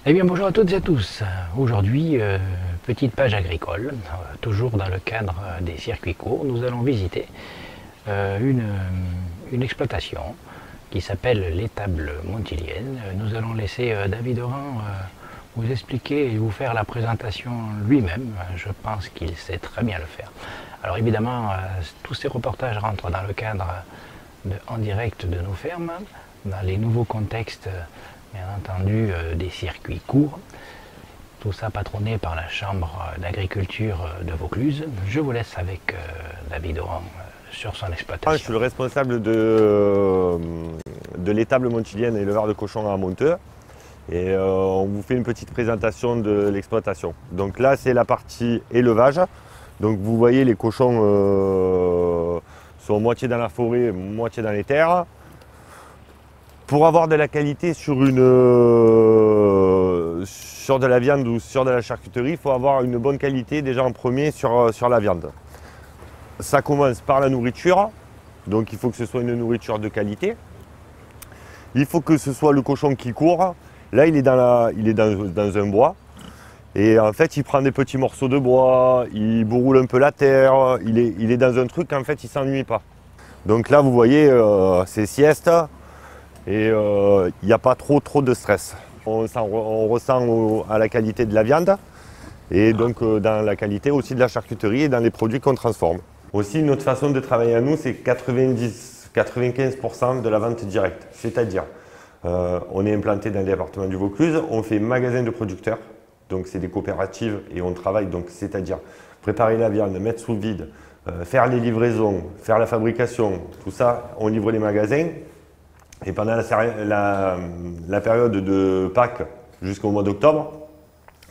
Eh bien bonjour à toutes et à tous. Aujourd'hui, petite page agricole, toujours dans le cadre des circuits courts, nous allons visiter une exploitation qui s'appelle l'étable montilienne. Nous allons laisser David Oran vous expliquer et vous faire la présentation lui-même. Je pense qu'il sait très bien le faire. Alors évidemment, tous ces reportages rentrent dans le cadre en direct de nos fermes, dans les nouveaux contextes bien entendu des circuits courts. Tout ça patronné par la Chambre d'agriculture de Vaucluse. Je vous laisse avec David Oran sur son exploitation. Je suis le responsable de l'étable montilienne et éleveur de cochons à Monteux. Et on vous fait une petite présentation de l'exploitation. Donc là, c'est la partie élevage. Donc vous voyez, les cochons sont moitié dans la forêt, moitié dans les terres. Pour avoir de la qualité sur de la viande ou sur de la charcuterie, il faut avoir une bonne qualité déjà en premier sur la viande. Ça commence par la nourriture, donc il faut que ce soit une nourriture de qualité. Il faut que ce soit le cochon qui court. Là, il est dans un bois. Et en fait, il prend des petits morceaux de bois, il bourroule un peu la terre. Il est dans un truc qu'en fait, il ne s'ennuie pas. Donc là, vous voyez, c'est sieste. Et il n'y a pas trop de stress. On ressent à la qualité de la viande et donc dans la qualité aussi de la charcuterie et dans les produits qu'on transforme. Aussi, notre façon de travailler à nous, c'est 95% de la vente directe. C'est-à-dire, on est implanté dans le département du Vaucluse, on fait magasin de producteurs, donc c'est des coopératives et on travaille, donc c'est-à-dire préparer la viande, mettre sous vide, faire les livraisons, faire la fabrication, tout ça, on livre les magasins. Et pendant la période de Pâques jusqu'au mois d'octobre,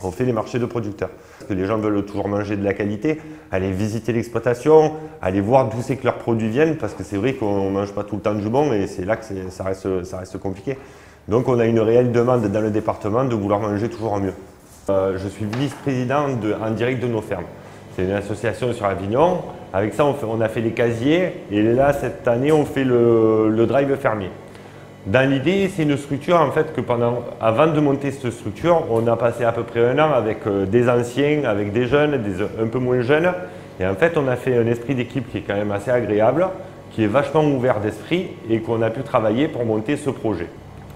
on fait les marchés de producteurs. Parce que les gens veulent toujours manger de la qualité, aller visiter l'exploitation, aller voir d'où c'est que leurs produits viennent, parce que c'est vrai qu'on ne mange pas tout le temps du bon et c'est là que ça reste compliqué. Donc on a une réelle demande dans le département de vouloir manger toujours mieux. Je suis vice-président en direct de nos fermes. C'est une association sur Avignon. Avec ça, on a fait les casiers et là, cette année, on fait le drive fermier. Dans l'idée, c'est une structure en fait que avant de monter cette structure, on a passé à peu près un an avec des anciens, avec des jeunes, un peu moins jeunes. Et en fait, on a fait un esprit d'équipe qui est quand même assez agréable, qui est vachement ouvert d'esprit et qu'on a pu travailler pour monter ce projet.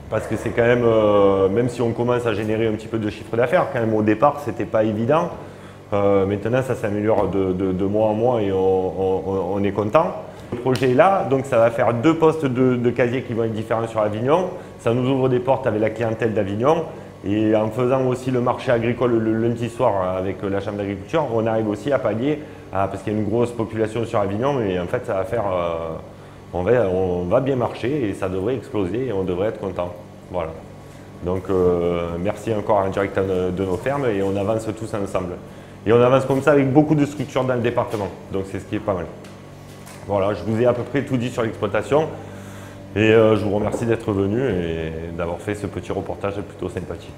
Parce que c'est quand même si on commence à générer un petit peu de chiffre d'affaires, quand même au départ, c'était pas évident. Maintenant, ça s'améliore de mois en mois et on est content. Le projet est là, donc ça va faire 2 postes de casier qui vont être différents sur Avignon. Ça nous ouvre des portes avec la clientèle d'Avignon. Et en faisant aussi le marché agricole le lundi soir avec la Chambre d'agriculture, on arrive aussi à pallier, parce qu'il y a une grosse population sur Avignon, et en fait ça va faire, on va bien marcher et ça devrait exploser et on devrait être content. Voilà. Donc merci encore en direct de nos fermes et on avance tous ensemble. Et on avance comme ça avec beaucoup de structures dans le département, donc c'est ce qui est pas mal. Voilà, je vous ai à peu près tout dit sur l'exploitation et je vous remercie d'être venu et d'avoir fait ce petit reportage plutôt sympathique.